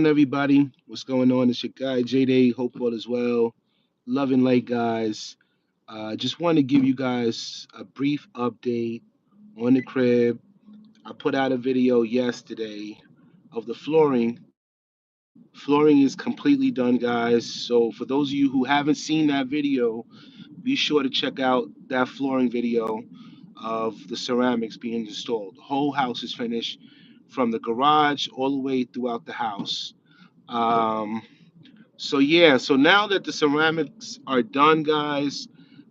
everybody? What's going on? It's your guy J Day. Hope all is well. Love and light, guys. Just want to give you guys a brief update on the crib. I put out a video yesterday of the flooring. Flooring is completely done, guys. So for those of you who haven't seen that video, be sure to check out that flooring video of the ceramics being installed. The whole house is finished from the garage all the way throughout the house. Um, So yeah, so now that the ceramics are done, guys,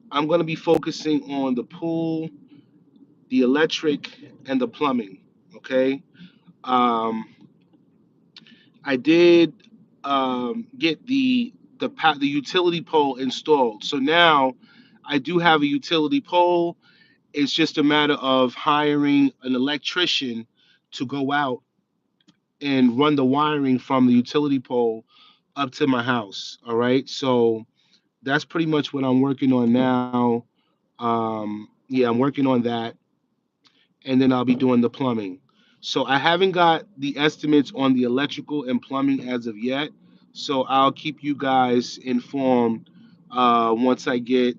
I'm gonna be focusing on the pool, the electric, and the plumbing. Okay. Um, I did get the utility pole installed. So now I do have a utility pole. It's just a matter of hiring an electrician to go out and run the wiring from the utility pole up to my house. All right. So that's pretty much what I'm working on now. Yeah, I'm working on that, and then I'll be doing the plumbing. So I haven't got the estimates on the electrical and plumbing as of yet. So I'll keep you guys informed once I get,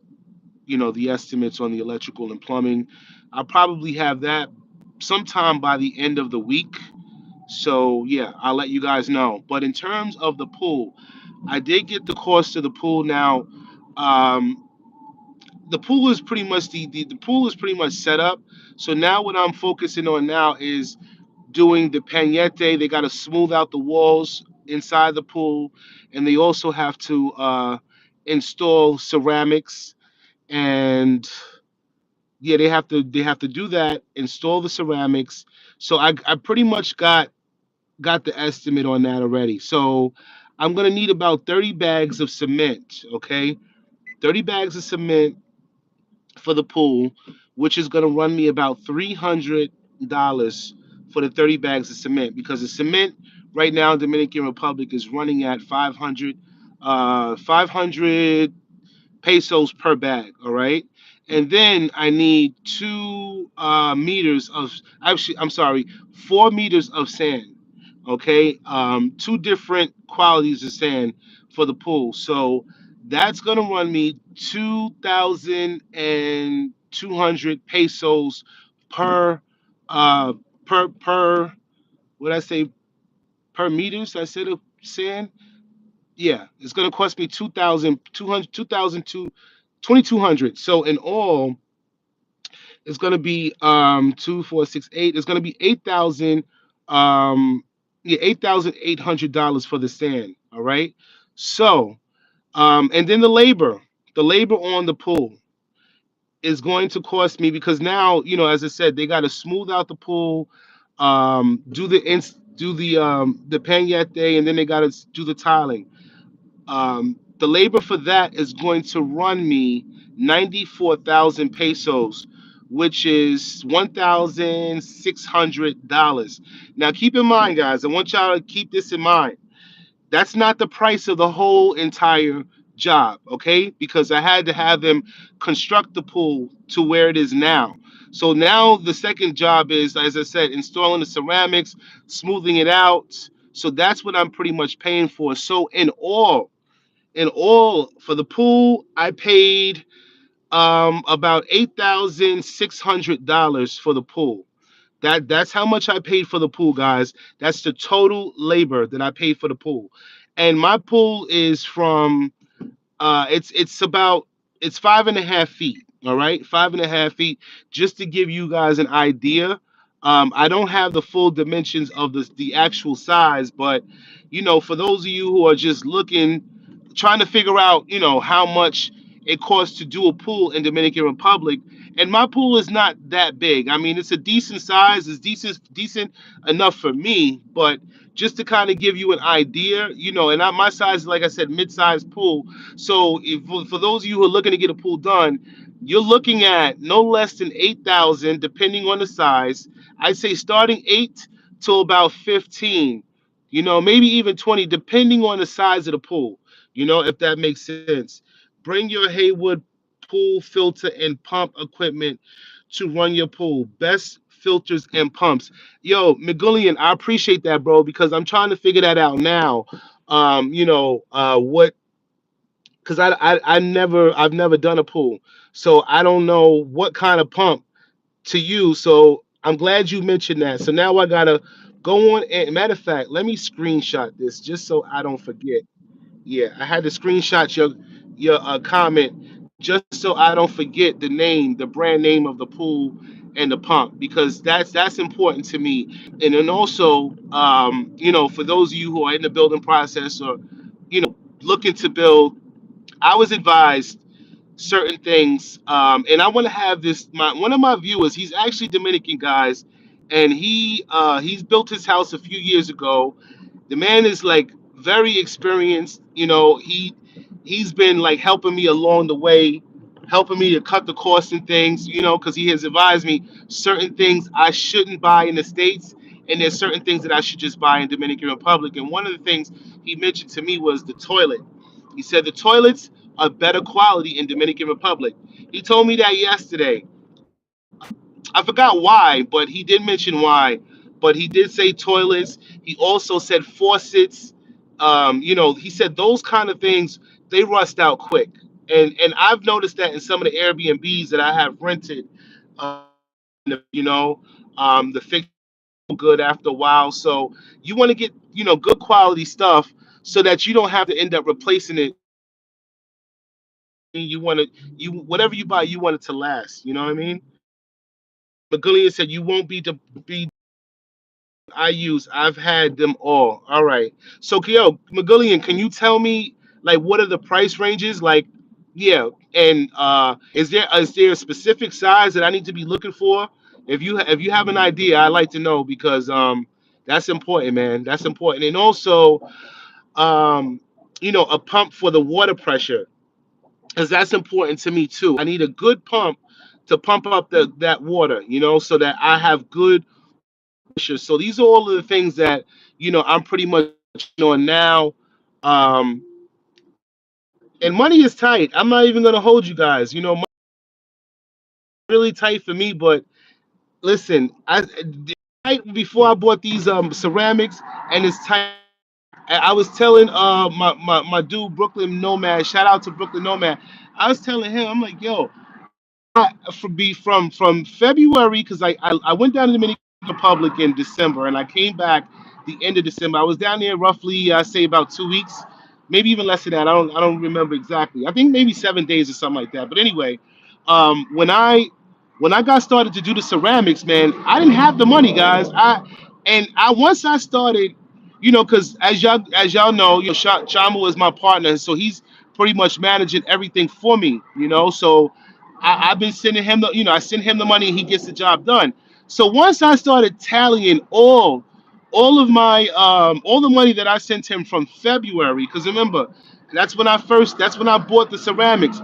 the estimates on the electrical and plumbing. I'll probably have that sometime by the end of the week. So yeah, I'll let you guys know. But in terms of the pool, I did get the cost of the pool now. Um, the pool is pretty much the pool is pretty much set up. So now what I'm focusing on now is doing the pañete. They got to smooth out the walls inside the pool, and they also have to install ceramics. And yeah, they have to do that, install the ceramics. So I pretty much got the estimate on that already. So I'm gonna need about 30 bags of cement. Okay, 30 bags of cement for the pool, which is going to run me about $300 for the 30 bags of cement, because the cement right now in Dominican Republic is running at 500 pesos per bag. All right. And then I need 2 meters of, actually, I'm sorry, 4 meters of sand. Okay. Two different qualities of sand for the pool. So that's going to run me 2,200 pesos per, uh, per, what I say, per meters. I said of sand. Yeah, it's going to cost me 2,200, 2,200. So in all, it's going to be 2, 4, 6, 8. It's going to be 8,000, yeah, $8,800 for the sand. All right. So and then the labor on the pool is going to cost me, because now, as I said, they got to smooth out the pool, do the pañete, and then they got to do the tiling. The labor for that is going to run me 94,000 pesos, which is $1,600. Now, keep in mind, guys, I want y'all to keep this in mind. That's not the price of the whole entire job, okay? Because I had to have them construct the pool to where it is now. So now the second job is, as I said, installing the ceramics, smoothing it out. So that's what I'm pretty much paying for. So in all for the pool, I paid about $8,600 for the pool. That's how much I paid for the pool, guys. That's the total labor that I paid for the pool. And my pool is from it's 5.5 feet. All right, 5.5 feet. Just to give you guys an idea. I don't have the full dimensions of the actual size, but for those of you who are just looking, trying to figure out, how much it costs to do a pool in Dominican Republic. And my pool is not that big. I mean, it's a decent size. It's decent enough for me. But just to kind of give you an idea, and my size is, like I said, mid-sized pool. So if for those of you who are looking to get a pool done, you're looking at no less than 8,000, depending on the size. I'd say starting 8 till about 15. Maybe even 20, depending on the size of the pool. If that makes sense. Bring your Haywood pool filter and pump equipment to run your pool. Best filters and pumps. Yo, McGillian, I appreciate that, bro, because I'm trying to figure that out now. What because I've never done a pool, so I don't know what kind of pump to use. So I'm glad you mentioned that. So now I gotta go on. And matter of fact, let me screenshot this just so I don't forget. Yeah, I had to screenshot your comment just so I don't forget the name, the brand name of the pool and the pump, because that's important to me. And then also, for those of you who are in the building process or looking to build, I was advised certain things, and I want to have this. My one of my viewers, he's actually Dominican, guys, and he's built his house a few years ago. The man is like very experienced. He's been like helping me along the way, helping me to cut the costs and things. Because he has advised me certain things I shouldn't buy in the states, and there's certain things that I should just buy in Dominican Republic. And one of the things he mentioned to me was the toilet. He said the toilets are better quality in Dominican Republic. He told me that yesterday. I forgot why, but he did mention why. But he did say toilets. He also said faucets. He said those kind of things, they rust out quick. And I've noticed that in some of the Airbnbs that I have rented. Uh, you know, the fix good after a while. So you want to get good quality stuff so that you don't have to end up replacing it. You want to whatever you buy, you want it to last. You know what I mean? Magullian said you won't be I've had them all. All right. So Kyo, Magullian, can you tell me like what are the price ranges? Like, yeah, and is there a specific size that I need to be looking for? If you have an idea, I'd like to know because that's important, man. That's important. And also um a pump for the water pressure, because that's important to me too. I need a good pump to pump up that water, so that I have good pressure. So these are all of the things that I'm pretty much on now. Um, and money is tight. I'm not even gonna hold you guys. Money is really tight for me. But listen, tight before I bought these ceramics, and it's tight. I was telling my dude Brooklyn Nomad. Shout out to Brooklyn Nomad. I was telling him, I'm like, yo, from February, because I went down to the Dominican Republic in December and I came back the end of December. I was down there roughly I say about 2 weeks, maybe even less than that. I don't remember exactly. I think maybe 7 days or something like that. But anyway, when I got started to do the ceramics, man, I didn't have the money, guys. I once I started, because as y'all know, Chamo is my partner, so he's pretty much managing everything for me, so I've been sending him I send him the money and he gets the job done. So once I started tallying all of my all the money that I sent him from February, because remember, that's when I bought the ceramics.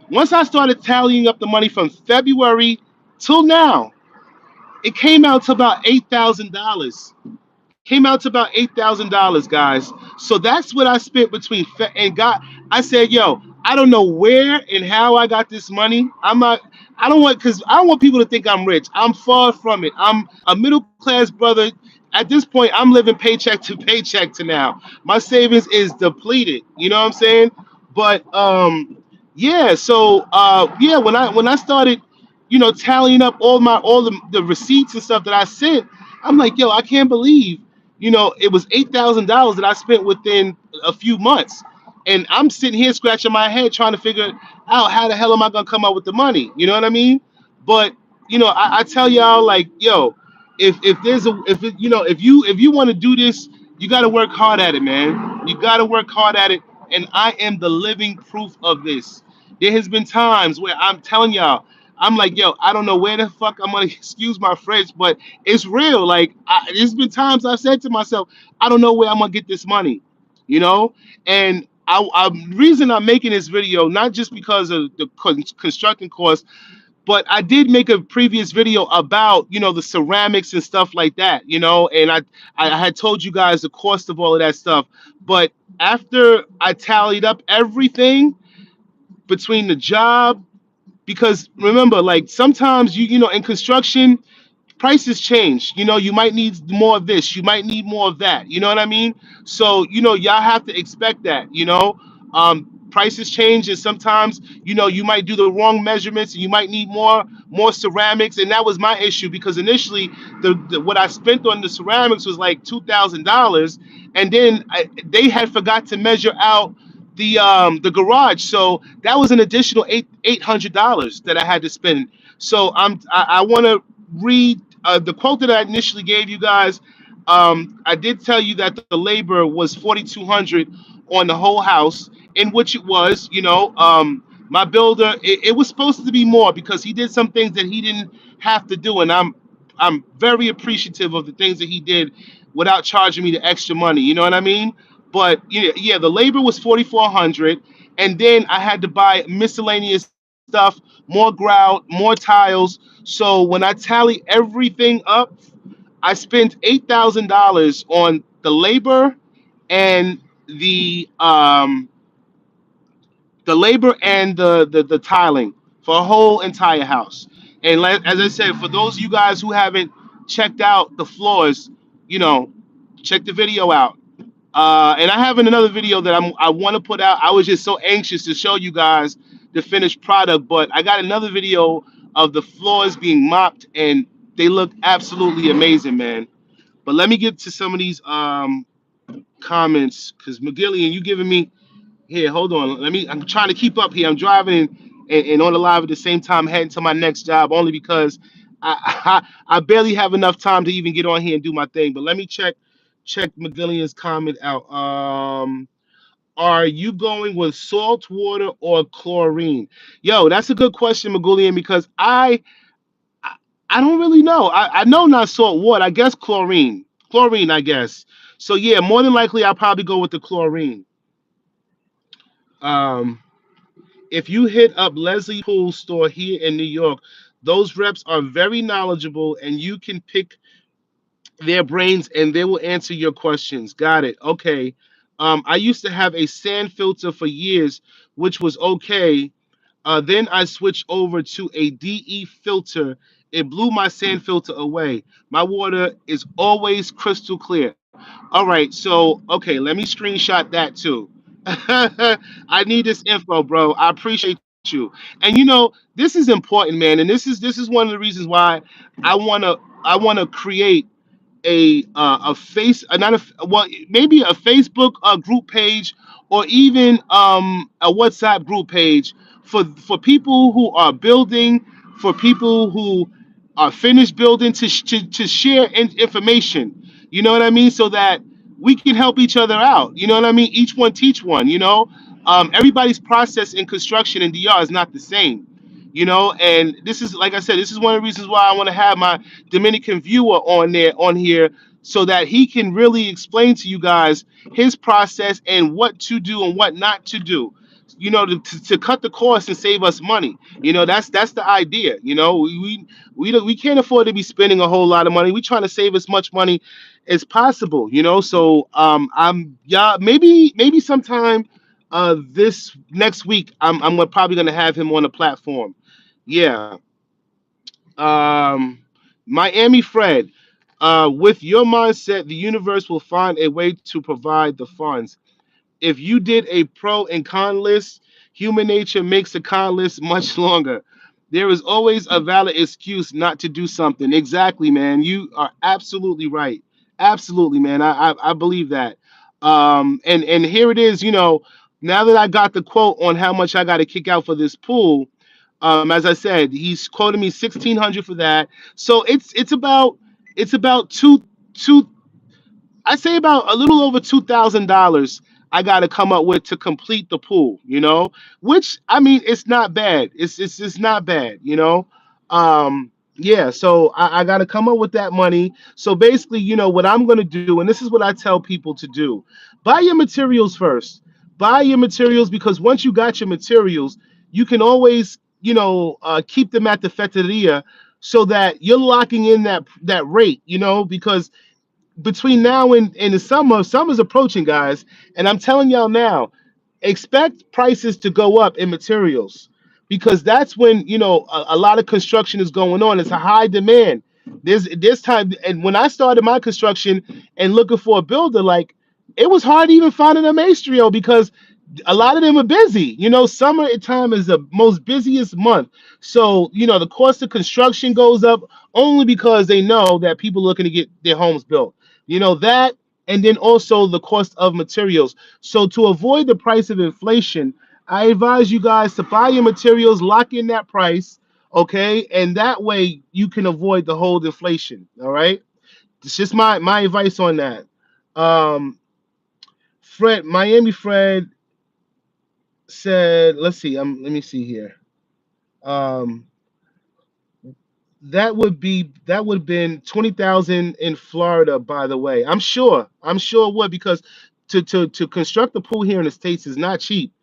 Once I started tallying up the money from February till now, it came out to about $8,000. Came out to about $8,000, guys. So that's what I spent between and got. I said, yo, I don't know where and how I got this money. I'm not. I don't want because I don't want people to think I'm rich. I'm far from it. I'm a middle class brother. At this point, I'm living paycheck to paycheck to now. My savings is depleted. You know what I'm saying? But yeah. So yeah, when I started, tallying up all the receipts and stuff that I sent, I'm like, yo, I can't believe it was $8,000 that I spent within a few months. And I'm sitting here scratching my head trying to figure out how the hell am I gonna come up with the money? You know what I mean? But I tell y'all like, yo, if there's a if it, if you want to do this, you got to work hard at it, man. You got to work hard at it, and I am the living proof of this. There has been times where I'm telling y'all, I'm like, yo, I don't know where the fuck I'm gonna excuse my French, but it's real. Like, there's been times I've said to myself, I don't know where I'm gonna get this money, And reason I'm making this video not just because of the constructing costs, but I did make a previous video about the ceramics and stuff like that, and I had told you guys the cost of all of that stuff. But after I tallied up everything between the job, because remember, like sometimes in construction, prices change. You know, you might need more of this, you might need more of that. You know what I mean? So, you know, y'all have to expect that, you know. Prices change, and sometimes, you know, you might do the wrong measurements and you might need more ceramics. And that was my issue, because initially the what I spent on the ceramics was like $2,000, and then they had forgot to measure out the garage, so that was an additional $800 that I had to spend. So I want to read the quote that I initially gave you guys. I did tell you that the labor was 4,200 on the whole house, in which it was. You know, my builder, it was supposed to be more because he did some things that he didn't have to do, and I'm very appreciative of the things that he did without charging me the extra money. You know what I mean? But yeah, the labor was 4,400, and then I had to buy miscellaneous stuff, more grout, more tiles. So when I tally everything up, I spent $8,000 on the labor and the um the labor and the tiling for a whole entire house. And as I said, for those of you guys who haven't checked out the floors, you know, check the video out. And I have another video that I want to put out. I was just so anxious to show you guys the finished product, but I got another video of the floors being mopped, and they look absolutely amazing, man. But let me get to some of these comments, because McGillian, you giving me here. Hold on, let me. I'm trying to keep up here. I'm driving and on the live at the same time, heading to my next job, only because I barely have enough time to even get on here and do my thing. But let me check McGillian's comment out. Are you going with salt water or chlorine? Yo, that's a good question, McGillian, because I, I don't really know. I know not salt water. I guess chlorine. Chlorine, I guess. So yeah, more than likely I'll probably go with the chlorine. Um, if you hit up Leslie Pool's store here in New York, those reps are very knowledgeable, and you can pick their brains and they will answer your questions. Got it. Okay. I used to have a sand filter for years, which was okay. Then I switched over to a DE filter. It blew my sand filter away. My water is always crystal clear. All right. So, okay, let me screenshot that too. I need this info, bro. I appreciate you. And you know, this is important, man. And this is one of the reasons why I wanna create a face not a well maybe a Facebook group page, or even a WhatsApp group page for people who are building, for people who are finished building, to share information. You know what I mean? So that we can help each other out. You know what I mean? Each one teach one. You know, everybody's process in construction and DR is not the same. You know, and this is, like I said, this is one of the reasons why I want to have my Dominican viewer on here, so that he can really explain to you guys his process and what to do and what not to do. You know, to cut the cost and save us money. You know, that's the idea. You know, we can't afford to be spending a whole lot of money. We trying to save as much money as possible. You know, so yeah, maybe sometime this next week I'm probably gonna have him on the platform. Yeah. Um, Miami Fred, with your mindset, the universe will find a way to provide the funds. If you did a pro and con list, human nature makes the con list much longer. There is always a valid excuse not to do something. Exactly, man. You are absolutely right. Absolutely, man. I believe that. And here it is. You know, now that I got the quote on how much I got to kick out for this pool, as I said, he's quoting me 1,600 for that. So it's about two I say about a little over $2,000 I got to come up with to complete the pool, you know, which I mean, it's not bad. It's not bad, you know. Yeah, so I got to come up with that money. So basically, you know, what I'm going to do, and this is what I tell people to do: buy your materials first. Buy your materials, because once you got your materials, you can always, you know, keep them at the feteria, so that you're locking in that rate, you know, because between now and the summer's approaching, guys, and I'm telling y'all now, expect prices to go up in materials, because that's when, you know, a lot of construction is going on. It's a high demand. There's time, and when I started my construction and looking for a builder, like it was hard even finding a maestro because a lot of them are busy. Summer time is the most busiest month. So, the cost of construction goes up only because they know that people are looking to get their homes built. That, and then also the cost of materials. So, to avoid the price of inflation, I advise you guys to buy your materials, lock in that price, okay? And that way you can avoid the whole inflation, all right? It's just my advice on that. Um, Miami Fred said, let's see, let me see here. Um, that would have been 20,000 in Florida, by the way. I'm sure it would, because to construct a pool here in the States is not cheap.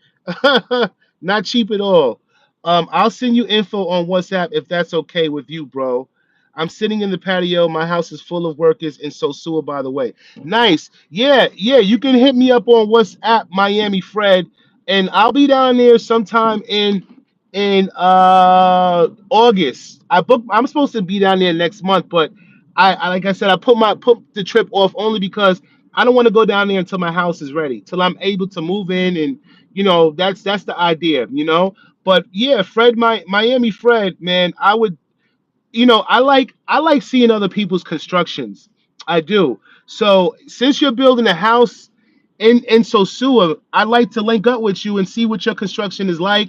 Not cheap at all. I'll send you info on WhatsApp if that's okay with you, bro. I'm sitting in the patio. My house is full of workers in Sosua, by the way. Nice. Yeah, yeah. You can hit me up on WhatsApp, Miami Fred, and I'll be down there sometime in August. I'm supposed to be down there next month, but I like I said, I put the trip off only because I don't want to go down there until my house is ready, till I'm able to move in, and that's the idea. But yeah, Miami Fred, man, I would, I like seeing other people's constructions. I do. So since you're building a house in Sosua, I'd like to link up with you and see what your construction is like.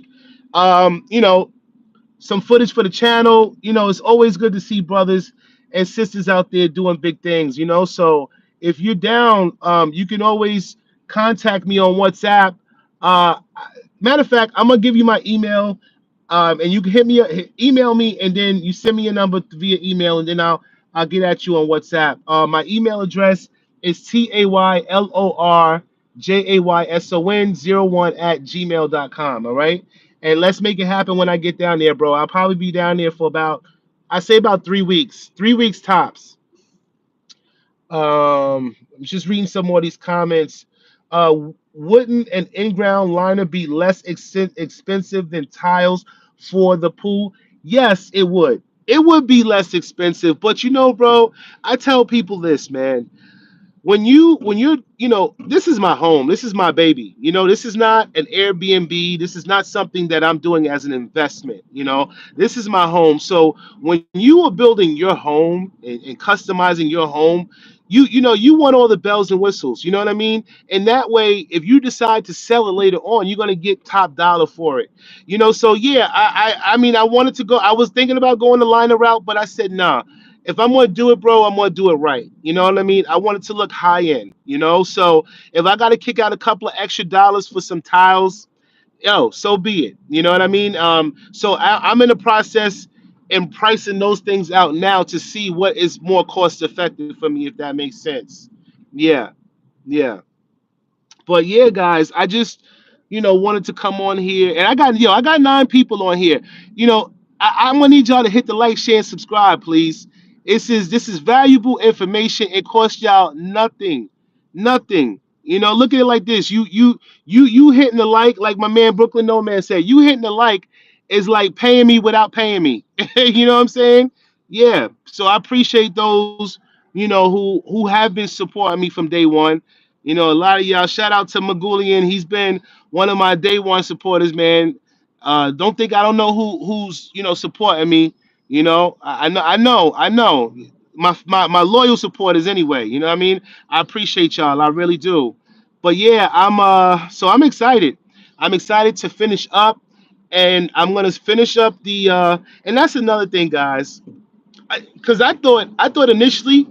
Um, you know, some footage for the channel. It's always good to see brothers and sisters out there doing big things. So if you're down, you can always contact me on WhatsApp. Uh, Matter of fact, I'm gonna give you my email, and you can email me, and then you send me a number via email, and then I'll get at you on WhatsApp. My email address is taylorjayson01 All right, and let's make it happen when I get down there, bro. I'll probably be down there for I say about 3 weeks, 3 weeks tops. I'm just reading some more of these comments. Wouldn't an in-ground liner be less expensive than tiles for the pool? Yes, it would. It would be less expensive, but bro, I tell people this, man. When you're, this is my home, this is my baby. This is not an Airbnb, this is not something that I'm doing as an investment. This is my home. So when you are building your home and customizing your home, you want all the bells and whistles, you know what I mean? And that way, if you decide to sell it later on, you're going to get top dollar for it. So yeah, I mean, I wanted to go, I was thinking about going the liner route, but I said nah. If I'm gonna do it, bro, I'm gonna do it right. You know what I mean? I want it to look high end. So if I gotta kick out a couple of extra dollars for some tiles, so be it. You know what I mean? So I'm in the process and pricing those things out now to see what is more cost effective for me, if that makes sense. Yeah, yeah. But yeah, guys, I just wanted to come on here, and I got 9 people on here. I'm gonna need y'all to hit the like, share, and subscribe, please. This is valuable information. It costs y'all nothing, nothing. Look at it like this. You hitting the like my man Brooklyn No Man said. You hitting the like is like paying me without paying me. You know what I'm saying? Yeah. So I appreciate those who have been supporting me from day one. A lot of y'all. Shout out to Magulian. He's been one of my day one supporters, man. Don't think I don't know who's supporting me. I know. My loyal supporters anyway. You know what I mean? I appreciate y'all. I really do. But yeah, I'm excited. I'm excited to finish up, and I'm gonna finish up the and that's another thing, guys. Because I thought initially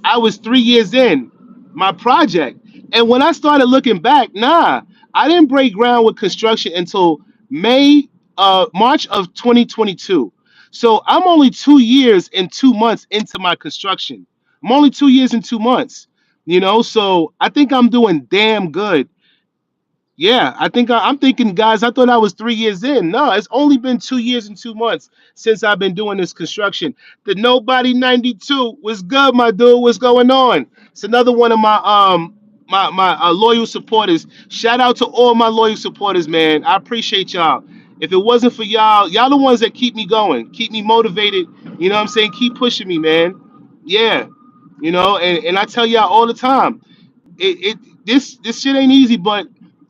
I was 3 years in my project. And when I started looking back, nah, I didn't break ground with construction until March of 2022. So I'm only 2 years and 2 months into my construction. I'm only 2 years and 2 months. So I think I'm doing damn good. Yeah, I'm thinking, guys, I thought I was 3 years in. No, it's only been 2 years and 2 months since I've been doing this construction. The Nobody 92 was good, my dude. What's going on? It's another one of my loyal supporters. Shout out to all my loyal supporters, man. I appreciate y'all. If it wasn't for y'all the ones that keep me going, keep me motivated. You know what I'm saying? Keep pushing me, man. Yeah. And I tell y'all all the time, this shit ain't easy, but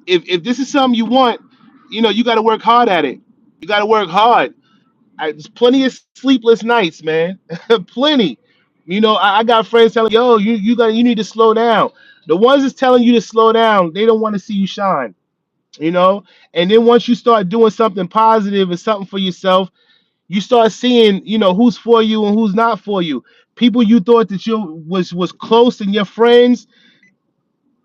if this is something you want, you got to work hard at it. You got to work hard. There's plenty of sleepless nights, man. Plenty. I got friends telling, yo, you need to slow down. The ones that's telling you to slow down, they don't want to see you shine. You know, and then once you start doing something positive and something for yourself, you start seeing, who's for you and who's not for you. People you thought that you was close and your friends,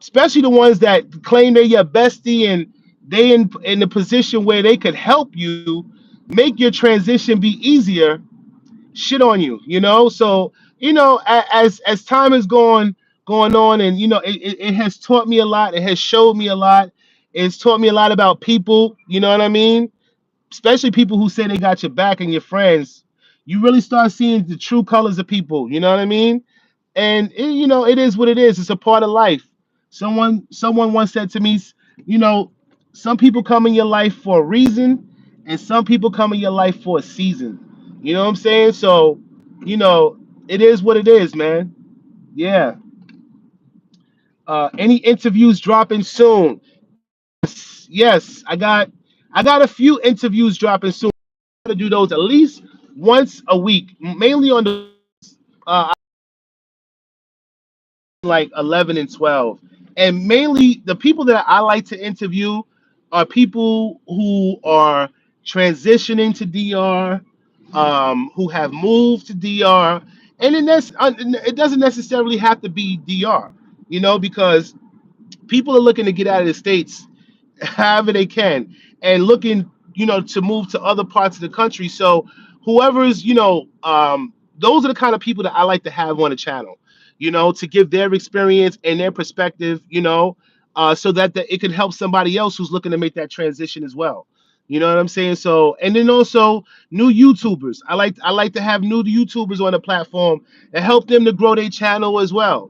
especially the ones that claim they're your bestie and they in the position where they could help you make your transition be easier, shit on you, so as time is going on, and it has taught me a lot, it has showed me a lot, it's taught me a lot about people, you know what I mean, especially people who say they got your back and your friends. You really start seeing the true colors of people, you know what I mean? And it is what it is. It's a part of life. Someone once said to me, you know, some people come in your life for a reason, and some people come in your life for a season. You know what I'm saying? So, you know, it is what it is, man. Yeah. Any interviews dropping soon? Yes. I got a few interviews dropping soon. I'm gonna do those at least once a week, mainly on the like 11 and 12, and mainly the people that I like to interview are people who are transitioning to DR, who have moved to DR, and it doesn't necessarily have to be DR, because people are looking to get out of the states however they can, and looking, to move to other parts of the country. So whoever's, those are the kind of people that I like to have on the channel, to give their experience and their perspective, so that it can help somebody else who's looking to make that transition as well. You know what I'm saying? So, and then also new YouTubers. I like to have new YouTubers on the platform and help them to grow their channel as well.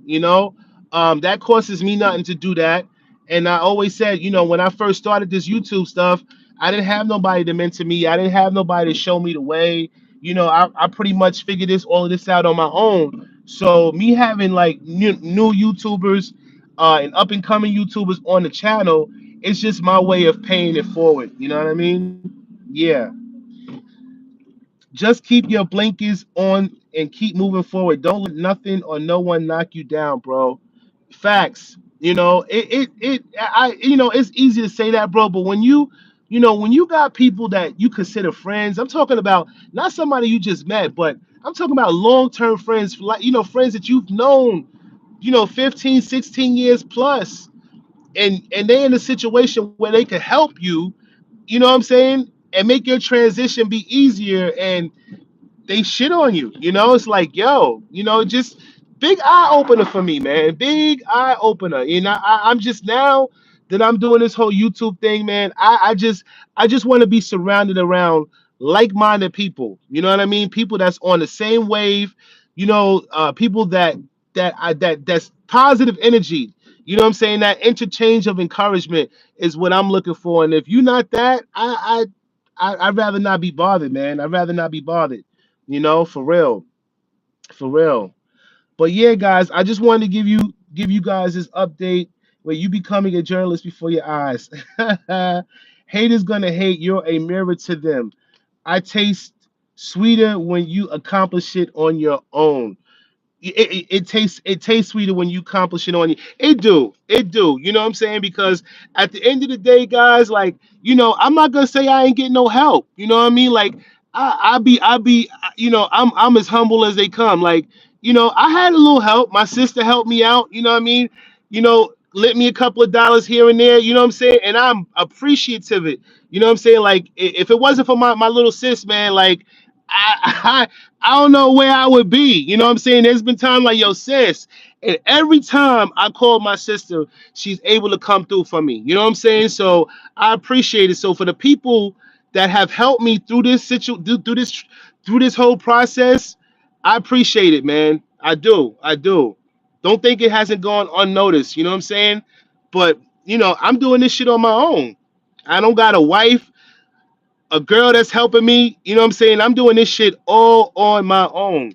That costs me nothing to do that. And I always said, when I first started this YouTube stuff, I didn't have nobody to mentor me. I didn't have nobody to show me the way. I pretty much figured all of this out on my own. So me having like new YouTubers and up and coming YouTubers on the channel, it's just my way of paying it forward. You know what I mean? Yeah. Just keep your blinkers on and keep moving forward. Don't let nothing or no one knock you down, bro. Facts. It's easy to say that, bro, but when you got people that you consider friends, I'm talking about not somebody you just met, but I'm talking about long-term friends, like, friends that you've known, 15, 16 years plus, and they're in a situation where they can help you, you know what I'm saying, and make your transition be easier, and they shit on you. It's like, yo, just big eye opener for me, man. Big eye opener. I'm just, now that I'm doing this whole YouTube thing, man, I just want to be surrounded around like-minded people. You know what I mean? People that's on the same wave, people that's positive energy. You know what I'm saying? That interchange of encouragement is what I'm looking for. And if you're not that, I'd rather not be bothered, man. I'd rather not be bothered. For real, for real. But yeah, guys, I just wanted to give you guys this update where you becoming a journalist before your eyes. Haters gonna hate. You're a mirror to them. I taste sweeter when you accomplish it on your own. It tastes sweeter when you accomplish it on you. It do. You know what I'm saying? Because at the end of the day, guys, like, I'm not gonna say I ain't getting no help. You know what I mean? Like, I be, I'm as humble as they come. Like, I had a little help. My sister helped me out. You know what I mean? Lent me a couple of dollars here and there. You know what I'm saying? And I'm appreciative of it. You know what I'm saying? Like, if it wasn't for my little sis, man, like, I I don't know where I would be. You know what I'm saying? There's been time like, yo, sis. And every time I call my sister, she's able to come through for me. You know what I'm saying? So I appreciate it. So for the people that have helped me through this through this whole process, I appreciate it, man. I do. I do. Don't think it hasn't gone unnoticed. You know what I'm saying? But I'm doing this shit on my own. I don't got a wife. a girl that's helping me. You know what I'm saying? I'm doing this shit all on my own.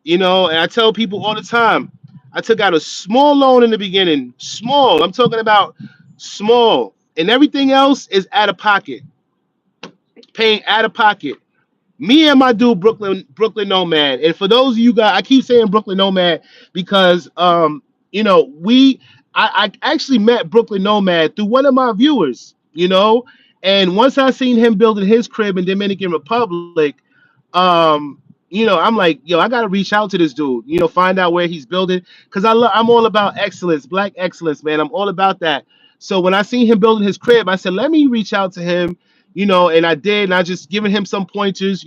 And I tell people all the time, I took out a small loan in the beginning. Small. I'm talking about small. And everything else is out of pocket. Paying out of pocket. Me and my dude Brooklyn Nomad. And for those of you guys, I keep saying Brooklyn Nomad because we I actually met Brooklyn Nomad through one of my viewers. And once I seen him building his crib in Dominican Republic, um, I'm like, yo, I gotta reach out to this dude, find out where he's building. Cause I'm all about excellence, black excellence, man. I'm all about that. So when I seen him building his crib, I said, let me reach out to him, and I did, and I just giving him some pointers,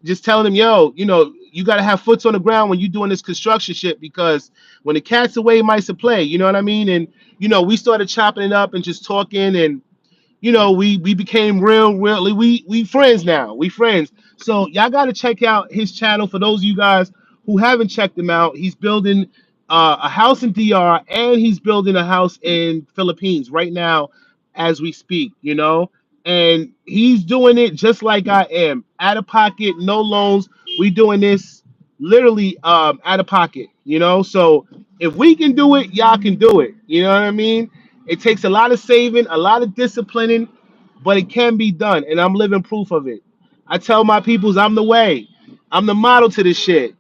just telling him, yo, you gotta have foots on the ground when you're doing this construction shit because when the cat's away, mice will play, you know what I mean? And we started chopping it up and just talking, and we became really we friends now. We friends. So y'all got to check out his channel for those of you guys who haven't checked him out. He's building a house in DR and he's building a house in Philippines right now as we speak. And he's doing it just like I am, out of pocket, no loans. We doing this literally out of pocket. So if we can do it, y'all can do it. You know what I mean? It takes a lot of saving, a lot of disciplining, but it can be done, and I'm living proof of it. I tell my peoples I'm the way. I'm the model to this shit.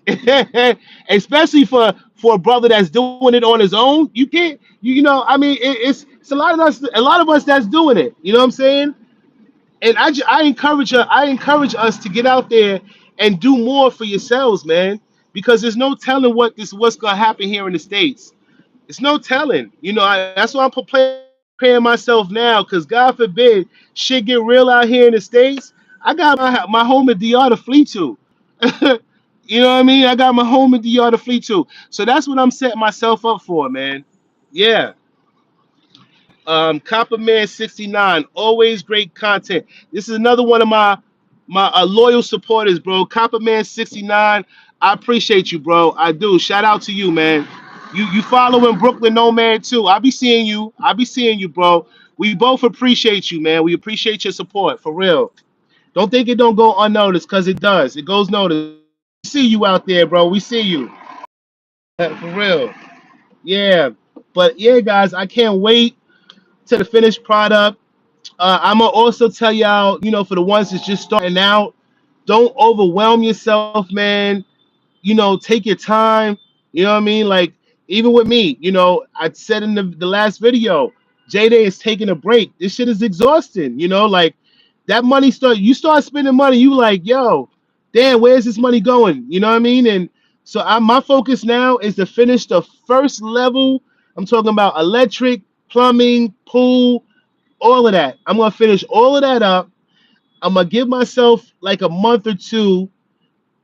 Especially for a brother that's doing it on his own. You can't, I mean, it's a lot of us that's doing it. You know what I'm saying? And I encourage us to get out there and do more for yourselves, man, because there's no telling what's gonna happen here in the States. It's no telling. That's why I'm preparing myself now, because God forbid shit get real out here in the States. I got my home in DR to flee to. You know what I mean? I got my home in DR to flee to. So that's what I'm setting myself up for, man. Yeah. Copperman 69, always great content. This is another one of my loyal supporters, bro. Copperman 69, I appreciate you, bro. I do. Shout out to you, man. You following Brooklyn Nomad too. I be seeing you. I be seeing you, bro. We both appreciate you, man. We appreciate your support for real. Don't think it don't go unnoticed, cause it does. It goes noticed. We see you out there, bro. We see you. For real. Yeah. But yeah, guys, I can't wait to the finished product. I'm gonna also tell y'all, for the ones that's just starting out, don't overwhelm yourself, man. Take your time. You know what I mean? Like, even with me, I said in the last video, J Day is taking a break. This shit is exhausting. Like that money you start spending money, you like, yo, damn, where's this money going? You know what I mean? And so my focus now is to finish the first level. I'm talking about electric, plumbing, pool, all of that. I'm gonna finish all of that up. I'm gonna give myself like a month or two,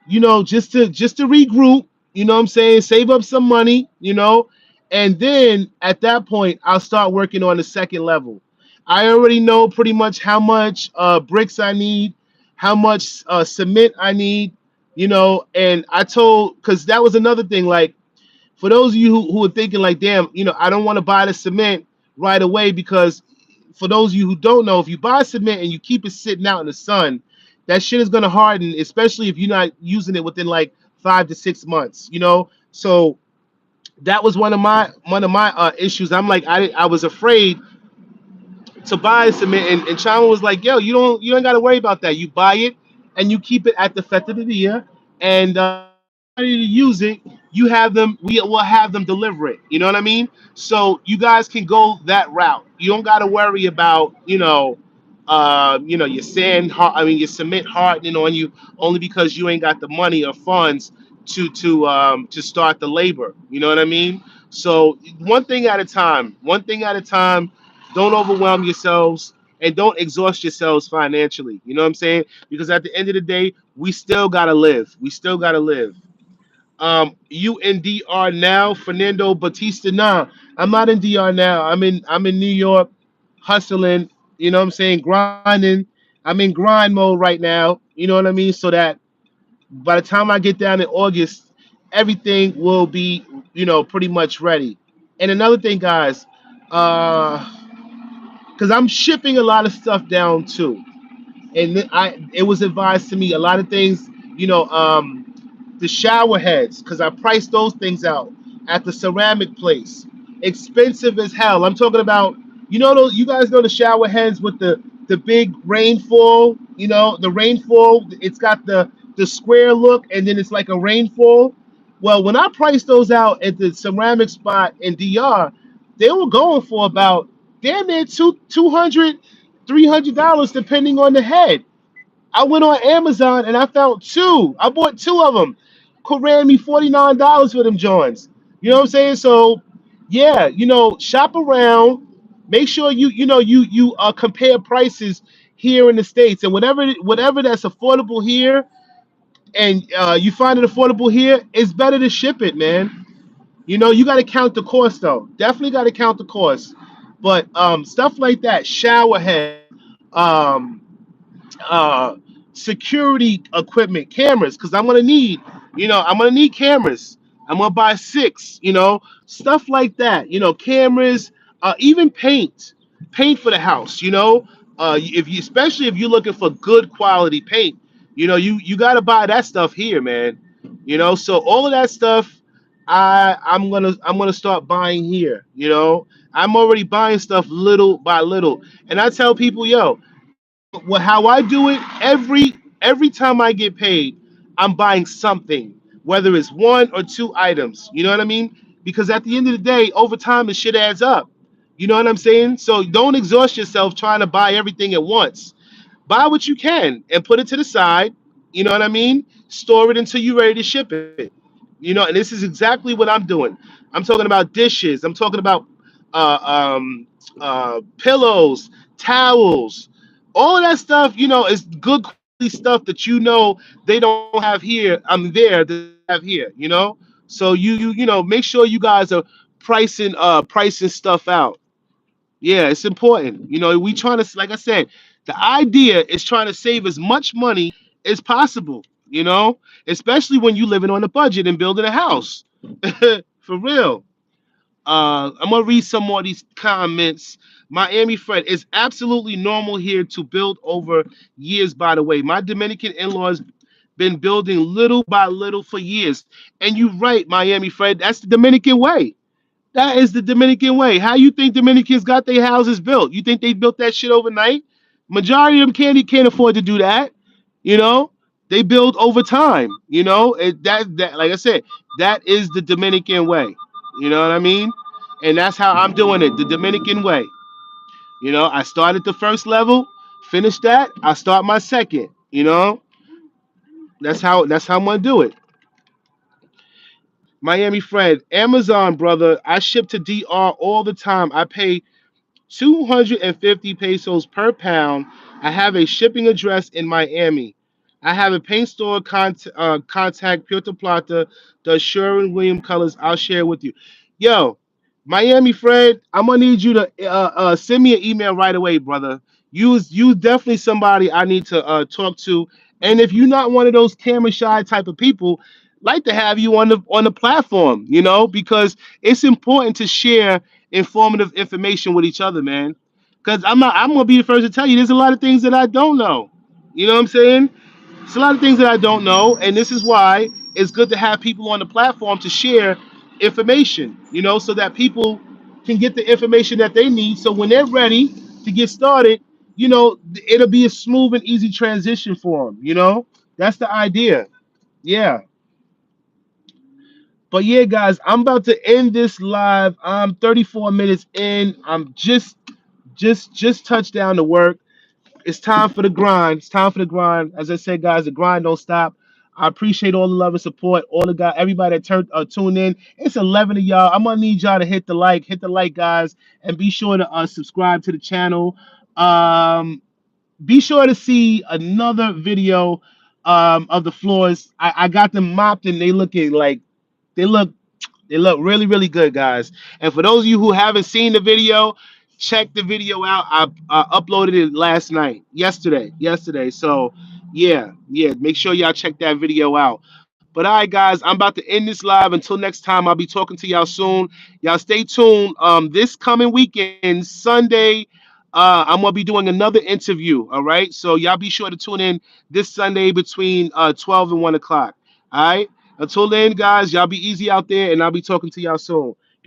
just to regroup. You know what I'm saying? Save up some money, and then at that point I'll start working on the second level. I already know pretty much how much bricks I need, how much cement I need, and I told, because that was another thing, like, for those of you who are thinking like, damn, I don't want to buy the cement right away, because for those of you who don't know, if you buy cement and you keep it sitting out in the sun, that shit is gonna harden, especially if you're not using it within like 5 to 6 months. So that was one of my issues. I'm like, I was afraid to buy cement, and Chama was like, yo, you don't got to worry about that. You buy it and you keep it at the Fetteria, and ready to use it, we will have them deliver it. You know what I mean? So you guys can go that route. You don't got to worry about your your cement hardening on you, only because you ain't got the money or funds to start the labor. You know what I mean? So one thing at a time. One thing at a time. Don't overwhelm yourselves, and don't exhaust yourselves financially. You know what I'm saying? Because at the end of the day, we still gotta live. We still gotta live. You in DR now, Fernando Batista? Nah, I'm not in DR now. I'm in New York, hustling. You know what I'm saying? Grinding. I'm in grind mode right now. You know what I mean? So that by the time I get down in August, everything will be, pretty much ready. And another thing, guys, because I'm shipping a lot of stuff down too. and it was advised to me a lot of things, you know, the shower heads, because I priced those things out at the ceramic place. Expensive as hell. I'm talking about, you know, those, you guys know the shower heads with the big rainfall. You know, the rainfall. It's got the square look, and then it's like a rainfall. Well, when I priced those out at the ceramic spot in DR, they were going for about damn near $200, $300 depending on the head. I went on Amazon and I found two. I bought two of them. Could ran me $49 for them joints. You know what I'm saying? So, yeah, you know, shop around. Make sure you compare prices here in the states, and whatever that's affordable here, and you find it affordable here, it's better to ship it, man. You know, you got to count the cost though. Definitely got to count the cost. But stuff like that, shower heads, um, uh security equipment, cameras, because I'm gonna need cameras. I'm gonna buy six, stuff like that, cameras, even paint for the house, if you especially if you're looking for good quality paint, you got to buy that stuff here, man. So all of that stuff, I'm gonna start buying here. I'm already buying stuff little by little, and I tell people, yo, how I do it, every time I get paid, I'm buying something, whether it's one or two items. You know what I mean? Because at the end of the day, over time, the shit adds up. You know what I'm saying? So don't exhaust yourself trying to buy everything at once. Buy what you can and put it to the side. You know what I mean? Store it until you're ready to ship it. And this is exactly what I'm doing. I'm talking about dishes. I'm talking about uh, um, pillows, towels, all of that stuff. Is good quality stuff that they don't have here. I'm there that they have here. So make sure you guys are pricing stuff out. Yeah, it's important. We trying to, like I said, the idea is trying to save as much money as possible, especially when you living on a budget and building a house. For real. I'm gonna read some more of these comments. Miami Fred, it's absolutely normal here to build over years, by the way. My Dominican in-laws been building little by little for years. And you're right, Miami Fred, that's the Dominican way. That is the Dominican way. How you think Dominicans got their houses built? You think they built that shit overnight? Majority of them can't afford to do that. You know, they build over time. That like I said, that is the Dominican way. You know what I mean? And that's how I'm doing it, the Dominican way. I start at the first level, finish that, I start my second. That's how I'm gonna do it. Miami Fred, Amazon brother, I ship to DR all the time. I pay 250 pesos per pound. I have a shipping address in Miami. I have a paint store contact, Puerto Plata, the Sherwin William colors. I'll share with you. Yo, Miami Fred, I'm gonna need you to send me an email right away, brother. You definitely somebody I need to talk to. And if you're not one of those camera shy type of people, like to have you on the platform, because it's important to share informative information with each other, man. Because I'm gonna be the first to tell you, there's a lot of things that I don't know. You know what I'm saying? It's a lot of things that I don't know, and this is why it's good to have people on the platform to share information, so that people can get the information that they need. So when they're ready to get started, it'll be a smooth and easy transition for them. That's the idea. Yeah. But yeah, guys, I'm about to end this live. I'm 34 minutes in. I'm just touched down to work. It's time for the grind. It's time for the grind. As I said, guys, the grind don't stop. I appreciate all the love and support. All the guys, everybody that tuned in. It's 11 of y'all. I'm gonna need y'all to hit the like, guys, and be sure to subscribe to the channel. Be sure to see another video of the floors. I got them mopped and they look they look really, really good, guys. And for those of you who haven't seen the video, check the video out. I uploaded it last night, yesterday. So, yeah. Make sure y'all check that video out. But all right, guys, I'm about to end this live. Until next time, I'll be talking to y'all soon. Y'all stay tuned. This coming weekend, Sunday, I'm gonna be doing another interview. All right, so y'all be sure to tune in this Sunday between 12 and 1 o'clock. All right. Until then, guys, y'all be easy out there, and I'll be talking to y'all soon.